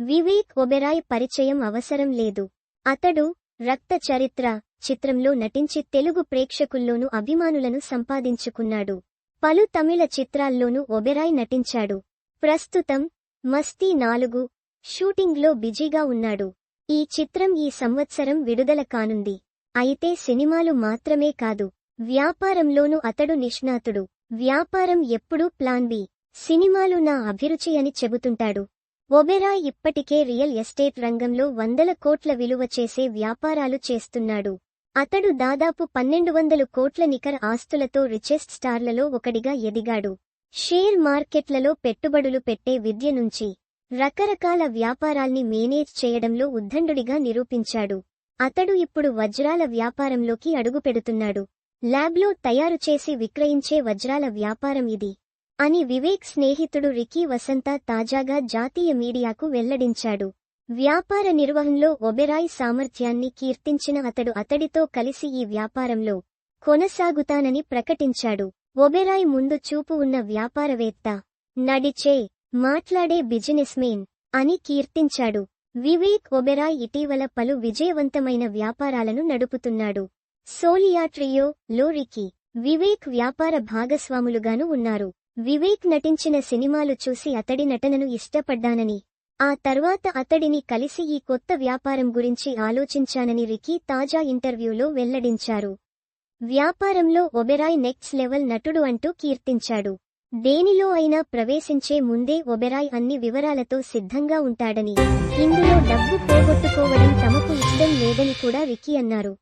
వివేక్ ఒబెరాయ్ పరిచయం అవసరం లేదు. అతడు రక్త చరిత్ర చిత్రంలో నటించి తెలుగు ప్రేక్షకుల్లోనూ అభిమానులను సంపాదించుకున్నాడు. పలు తమిళ చిత్రాల్లోనూ ఒబెరాయ్ నటించాడు. ప్రస్తుతం మస్తీ 4 షూటింగ్లో బిజీగా ఉన్నాడు. ఈ చిత్రం ఈ సంవత్సరం విడుదల కానుంది. అయితే సినిమాలు మాత్రమే కాదు, వ్యాపారంలోనూ అతడు నిష్ణాతుడు. వ్యాపారం ఎప్పుడూ ప్లాన్ బి. సినిమాలు నా అభిరుచి అని చెబుతుంటాడు. ఒబెరాయ్ ఇప్పటికే రియల్ ఎస్టేట్ రంగంలో వందల కోట్ల విలువ చేసే వ్యాపారాలు చేస్తున్నాడు. అతడు దాదాపు 1200 కోట్ల నికర ఆస్తులతో రిచెస్ట్ స్టార్లలో ఒకడిగా ఎదిగాడు. షేర్ మార్కెట్లలో పెట్టుబడులు పెట్టే విద్య నుంచి రకరకాల వ్యాపారాల్ని మేనేజ్ చేయడంలో ఉద్దండుడిగా నిరూపించాడు. అతడు ఇప్పుడు వజ్రాల వ్యాపారంలోకి అడుగుపెడుతున్నాడు. ల్యాబ్లో తయారు చేసి విక్రయించే వజ్రాల వ్యాపారం ఇది అని వివేక్ స్నేహితుడు రికీ వసంత తాజాగా జాతీయ మీడియాకు వెల్లడించాడు. వ్యాపార నిర్వహణలో ఒబెరాయ్ సామర్థ్యాన్ని కీర్తించిన అతడు అతడితో కలిసి ఈ వ్యాపారంలో కొనసాగుతానని ప్రకటించాడు. ఒబెరాయ్ ముందు చూపు ఉన్న వ్యాపారవేత్త, నడిచే, మాట్లాడే బిజినెస్మేన్ అని కీర్తించాడు. వివేక్ ఒబెరాయ్ ఇటీవల పలు విజయవంతమైన వ్యాపారాలను నడుపుతున్నాడు. సోలియా ట్రియో లో రికీ, వివేక్ వ్యాపార భాగస్వాములుగాను ఉన్నారు. వివేక్ నటించిన సినిమాలు చూసి అతడి నటనను ఇష్టపడ్డానని, ఆ తర్వాత అతడిని కలిసి ఈ కొత్త వ్యాపారం గురించి ఆలోచించానని రికీ తాజా ఇంటర్వ్యూలో వెల్లడించారు. వ్యాపారంలో ఒబెరాయ్ నెక్స్ట్ లెవెల్ నటుడు అంటూ కీర్తించాడు. దేనిలో అయినా ప్రవేశించే ముందే ఒబెరాయ్ అన్ని వివరాలతో సిద్ధంగా ఉంటాడని, ఇందులో డబ్బు పోగొట్టుకోవడం తమకు ఇష్టం లేదని కూడా రికీ అన్నారు.